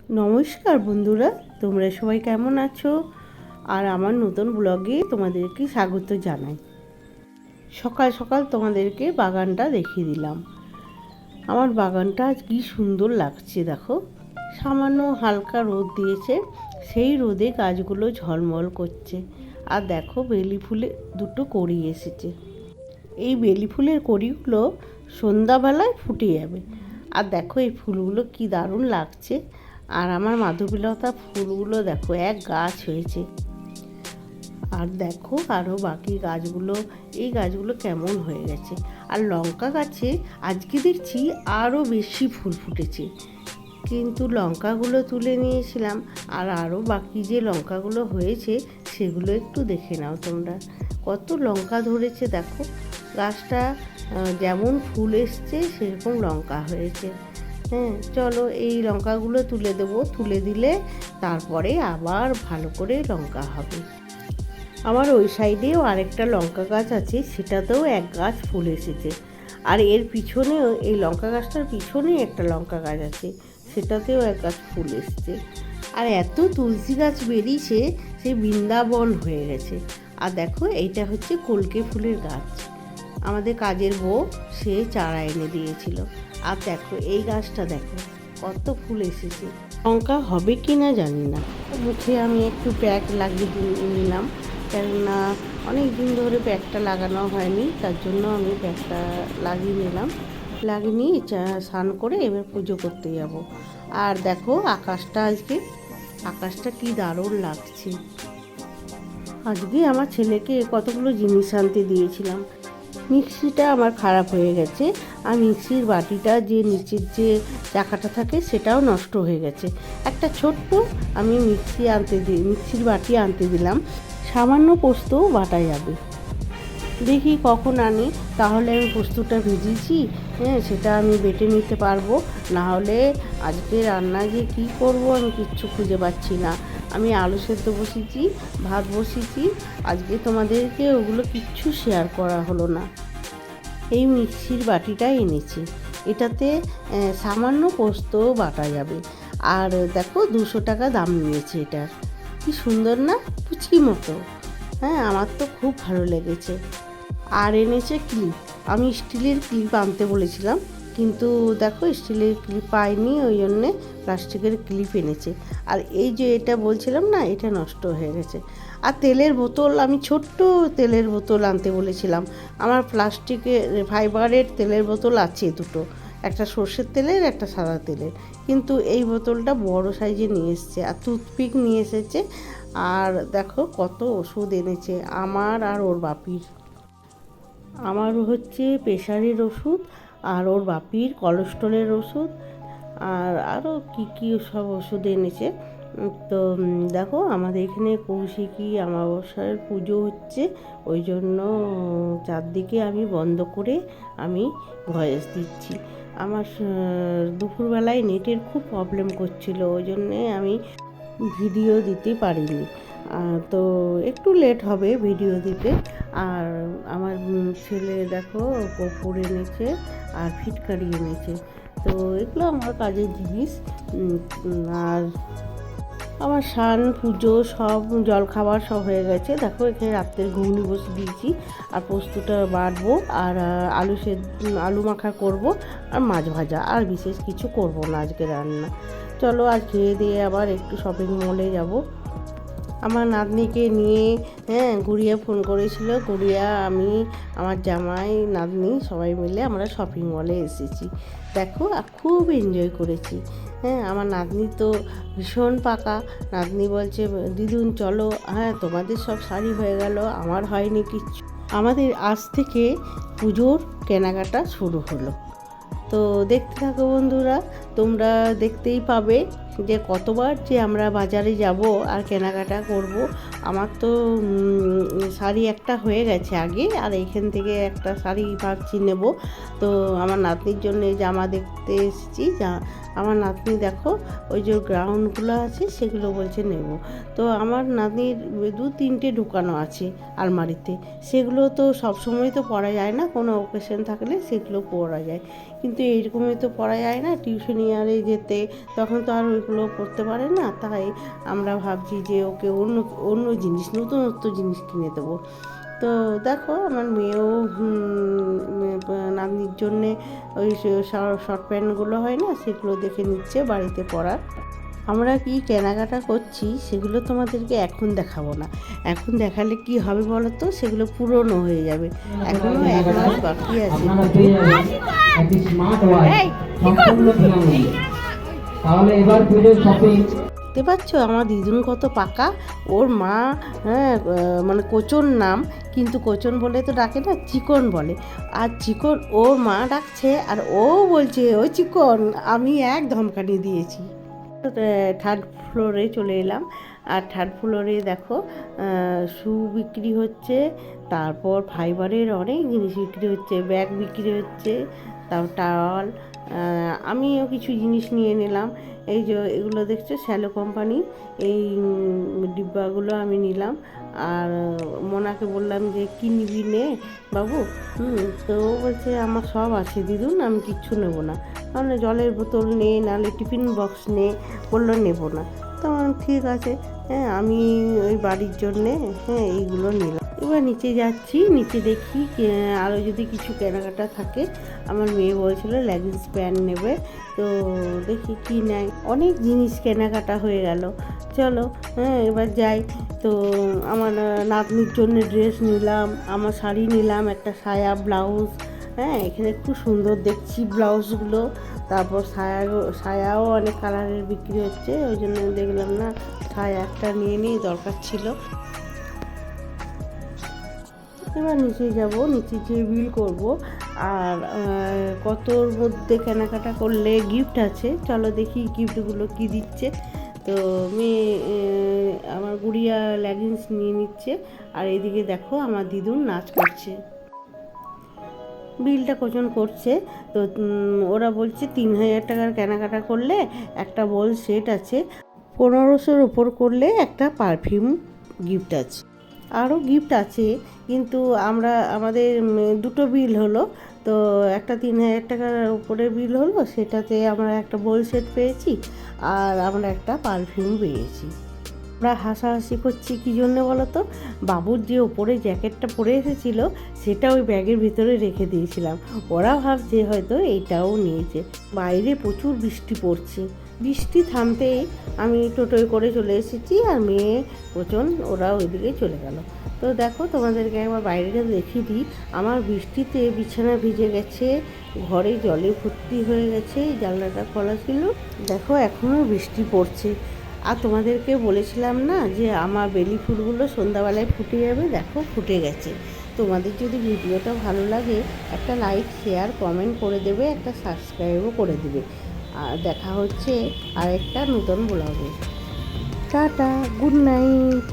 নমস্কার বন্ধুরা, তোমরা সবাই কেমন আছো? আর আমার নতুন ব্লগে তোমাদেরকে স্বাগত জানাই। সকাল সকাল তোমাদেরকে বাগানটা দেখিয়ে দিলাম। আমার বাগানটা আজ কি সুন্দর লাগছে দেখো। সামান্য হালকা রোদ দিয়েছে, সেই রোদে গাছগুলো ঝলমল করছে। আর দেখো বেলি ফুলে দুটো কড়ি এসেছে। এই বেলি ফুলের কড়িগুলো সন্ধ্যাবেলায় ফুটে যাবে। আর দেখো এই ফুলগুলো কি দারুণ লাগছে। আর আমার মাধবীলতা ফুলগুলো দেখো এক গাছ হয়েছে। আর দেখো আরও বাকি গাছগুলো, এই গাছগুলো কেমন হয়ে গেছে। আর লঙ্কা গাছে আজকে দেখছি আরও বেশি ফুল ফুটেছে, কিন্তু লঙ্কাগুলো তুলে নিয়েছিলাম। আর আরও বাকি যে লঙ্কাগুলো হয়েছে সেগুলো একটু দেখে নাও তোমরা। কত লঙ্কা ধরেছে দেখো। গাছটা যেমন ফুল এসছে সেরকম লঙ্কা হয়েছে। হ্যাঁ, চলো এই লঙ্কাগুলো তুলে দেবো। তুলে দিলে তারপরে আবার ভালো করে লঙ্কা হবে। আমার ওই সাইডেও আরেকটা লঙ্কা গাছ আছে, সেটাতেও এক গাছ ফুল এসেছে। আর এর পিছনেও, এই লঙ্কা গাছটার পিছনেই একটা লঙ্কা গাছ আছে, সেটাতেও এক গাছ ফুল এসছে। আর এত তুলসী গাছ বেরিয়েছে, সে বৃন্দাবন হয়ে গেছে। আর দেখো এইটা হচ্ছে কলকে ফুলের গাছ। আমাদের কাজের বউ সে চারা এনে দিয়েছিল। আর দেখো এই গাছটা দেখো কত ফুল এসেছে। লঙ্কা হবে কি না জানি না। মুখে আমি একটু প্যাক লাগিয়ে নিলাম, কেননা অনেক দিন ধরে প্যাকটা লাগানো হয়নি, তার জন্য আমি প্যাকটা লাগিয়ে নিলাম। লাগিয়ে নিয়ে স্নান করে এবার পুজো করতে যাব। আর দেখো আকাশটা কি দারুণ লাগছে। আজকে আমার ছেলেকে কতগুলো জিনিস আনতে দিয়েছিলাম। মিক্সিটা আমার খারাপ হয়ে গেছে, আর মিক্সির বাটিটা যে নিচের যে চাকাটা থাকে সেটাও নষ্ট হয়ে গেছে। একটা ছোট্ট আমি মিক্সির বাটি আনতে দিলাম, সামান্য পোস্ত বাটা যাবে। দেখি কখন আনি, তাহলে আমি পোস্তটা ভিজিয়েছি, হ্যাঁ সেটা আমি বেটে নিতে পারবো। না হলে আজকে রান্না যে কী করব আমি কিচ্ছু খুঁজে পাচ্ছি না। আমি আলু সেদ্ধ বসিয়েছি, ভাত বসিয়েছি, আজকে তোমাদেরকে ওগুলো কিচ্ছু শেয়ার করা হলো না। এই মিক্সির বাটিটা এনেছি, এটাতে সামান্য পোস্ত বাটা যাবে। আর দেখো 200 টাকা দাম নিয়েছে এটার। কি সুন্দর না, পুচকি মতো। হ্যাঁ, আমার তো খুব ভালো লেগেছে। আর এনেছে ক্লিপ। আমি স্টিলের ক্লিপ আনতে বলেছিলাম, কিন্তু দেখো স্টিলের ক্লিপ পাইনি, ওই জন্যে প্লাস্টিকের ক্লিপ এনেছে। আর এই যে এটা বলছিলাম না, এটা নষ্ট হয়ে গেছে। আর তেলের বোতল, আমি ছোট্ট তেলের বোতল আনতে বলেছিলাম। আমার প্লাস্টিকের ফাইবারের তেলের বোতল আছে দুটো, একটা সর্ষের তেলের, একটা সাদা তেলের, কিন্তু এই বোতলটা বড় সাইজে নিয়ে এসেছে। আর টুথপিক নিয়ে এসেছে। আর দেখো কত ওষুধ এনেছে আমার আর ওর বাপির। আমার হচ্ছে প্রেশারের ওষুধ, আর ওর বাপির কোলেস্ট্রলের ওষুধ, আর আরও কী কী সব ওষুধ এনেছে। তো দেখো আমাদের এখানে কৌশিকী অমাবস্যার পুজো হচ্ছে, ওই জন্য চারদিকে আমি বন্ধ করে আমি ভয়েস দিচ্ছি। আমার দুপুরবেলায় নেটের খুব প্রবলেম করছিল, ওই জন্যে আমি ভিডিও দিতে পারিনি। তো একটু লেট হবে ভিডিও দিতে। আর আমার ছেলে দেখো কর্পূর এনেছে আর ফিটকারি এনেছে। তো এগুলো আমার কাজের জিনিস। আর আমার স্নান পুজো সব জলখাবার সব হয়ে গেছে। দেখো এখানে রাত্রের ঘুগনি বসে দিয়েছি, আর পোস্তটা বাটবো, আর আলু মাখা করব, আর মাছ ভাজা। আর বিশেষ কিছু করব না আজকে রান্না। চলো আজ খেয়ে দিয়ে আবার একটু শপিং মলে যাব। আমার নাতনিকে নিয়ে, হ্যাঁ গুড়িয়া ফোন করেছিল। গুড়িয়া, আমি, আমার জামাই, নাতনি সবাই মিলে আমরা শপিং মলে এসেছি। দেখো আর খুব এনজয় করেছি। হ্যাঁ, আমার নাতনি তো ভীষণ পাকা। নাতনি বলছে, দিদুন চলো, হ্যাঁ তোমাদের সব শাড়ি হয়ে গেল, আমার হয়নি কিচ্ছু। আমাদের আজ থেকে পুজোর কেনাকাটা শুরু হলো। তো দেখতে থাকো বন্ধুরা, তোমরা দেখতেই পাবে যে কতবার যে আমরা বাজারে যাব আর কেনাকাটা করব। আমার তো শাড়ি একটা হয়ে গেছে আগে, আর এইখান থেকে একটা শাড়ি ভাবছি নেব। তো আমার নাতনির জন্য জামা দেখতে এসেছি। আমার নাতনি দেখো ওই যে গ্রাউন্ডগুলো আছে সেগুলো বলছে নেব। তো আমার নাতনির 2-3টে ঢুকানো আছে আলমারিতে, সেগুলো তো সবসময় তো পরা যায় না, কোনো অকেশন থাকলে সেগুলো পরা যায়, কিন্তু এইরকমই তো পরা যায় না। টিউশনি ইয়ারে যেতে, তখন তো আর ওইগুলো পরতে পারে না, তাই আমরা ভাবছি যে ওকে অন্য অন্য জিনিস, নতুনত্ব জিনিস কিনে দেবো। তো দেখো আমার মেয়েও নাতনির জন্যে ওই শর্ট প্যান্টগুলো হয় না, সেগুলো দেখে নিচ্ছে বাড়িতে পরার। আমরা কি কেনাকাটা করছি সেগুলো তোমাদেরকে এখন দেখাবো না, এখন দেখালে কি হবে বলো তো, সেগুলো পুরনো হয়ে যাবে। এখনো 1 মাস বাকি আছে। তাহলে এবার পুজোর শপিং। দেখতে পাচ্ছ আমার দিদুন কত পাকা, ওর মা হ্যাঁ মানে কোচন নাম, কিন্তু কোচন বলে তো ডাকে না, চিকন বলে। আর চিকন ওর মা ডাকছে আর ও বলছে ওই চিকন, আমি এক ধমকানি দিয়েছি। থার্ড ফ্লোরে চলে এলাম, আর থার্ড ফ্লোরে দেখো শু বিক্রি হচ্ছে, তারপর ফাইবারের অনেক জিনিস বিক্রি হচ্ছে, ব্যাগ বিক্রি হচ্ছে, তারপর টাওয়াল। আমিও কিছু জিনিস নিয়ে নিলাম। এই যে এগুলো দেখছো শ্যালো কোম্পানি, এই ডিব্বাগুলো আমি নিলাম। আর মোনাকে বললাম যে কী নিবি নে বাবু। তো ও বলছে আমার সব আছে দিদুন, আমি কিচ্ছু নেবো না। কারণ জলের বোতল নে, নাহলে টিফিন বক্স নে, বললো নেবো না। তো ঠিক আছে, হ্যাঁ আমি ওই বাড়ির জন্যে এইগুলো নিলাম। এবার নিচে যাচ্ছি, নিচে দেখি আরও যদি কিছু কেনাকাটা থাকে। আমার মেয়ে বলছিল লেগিংস প্যান্ট নেবে, তো দেখি কি নেয়। অনেক জিনিস কেনাকাটা হয়ে গেল, চলো এবার যাই। তো আমার নাতনির জন্য ড্রেস নিলাম, আমার শাড়ি নিলাম, একটা সায়া ব্লাউজ। এখানে খুব সুন্দর দেখছি ব্লাউজগুলো। তারপর সায়াও অনেক কালারের বিক্রি হচ্ছে, ওই জন্য দেখলাম না সায়া একটা নিয়ে নিই, দরকার ছিল। এবার নিচে যাব, নিচে যেয়ে বিল করব। আর কতর মধ্যে কেনাকাটা করলে গিফট আছে, চলো দেখি গিফটগুলো কি দিচ্ছে। তো মেয়ে আমার গুড়িয়া লেগিংস নিয়ে নিচ্ছে, আর এদিকে দেখো আমার দিদুন নাচ করছে। বিলটা কজন করছে, তো ওরা বলছে 3000 টাকার কেনাকাটা করলে একটা বল সেট আছে, 1500-র ওপর করলে একটা পারফিউম গিফট আছে, আরও গিফট আছে। কিন্তু আমাদের দুটো বিল হলো, তো একটা 3000 টাকার উপরে বিল হলো, সেটাতে আমরা একটা বোল সেট পেয়েছি আর আমরা একটা পারফিউম পেয়েছি। আমরা হাসাহাসি করছি কী জন্যে বলো তো, বাবুর যে ওপরে জ্যাকেটটা পরে এসেছিলো সেটা ওই ব্যাগের ভিতরে রেখে দিয়েছিলাম, ওরা ভাবছে হয়তো এইটাও নিয়েছে। বাইরে প্রচুর বৃষ্টি পড়ছে, বৃষ্টি থামতেই আমি টোটোয় করে চলে এসেছি, আর মেয়ে কোচন ওরা ওইদিকে চলে গেল। তো দেখো তোমাদেরকে একবার বাইরেটা দেখিয়ে দিই। আমার বৃষ্টিতে বিছানা ভিজে গেছে, ঘরে জলে ভর্তি হয়ে গেছে, জানলাটা খোলা ছিল। দেখো এখনও বৃষ্টি পড়ছে। আর তোমাদেরকে বলেছিলাম না যে আমার বেলি ফুলগুলো সন্ধ্যাবেলায় ফুটে যাবে, দেখো ফুটে গেছে। তোমাদের যদি ভিডিওটা ভালো লাগে একটা লাইক, শেয়ার, কমেন্ট করে দেবে, একটা সাবস্ক্রাইবও করে দেবে। আর দেখা হচ্ছে আরেকটা নতুন ব্লগে। Tata, good night.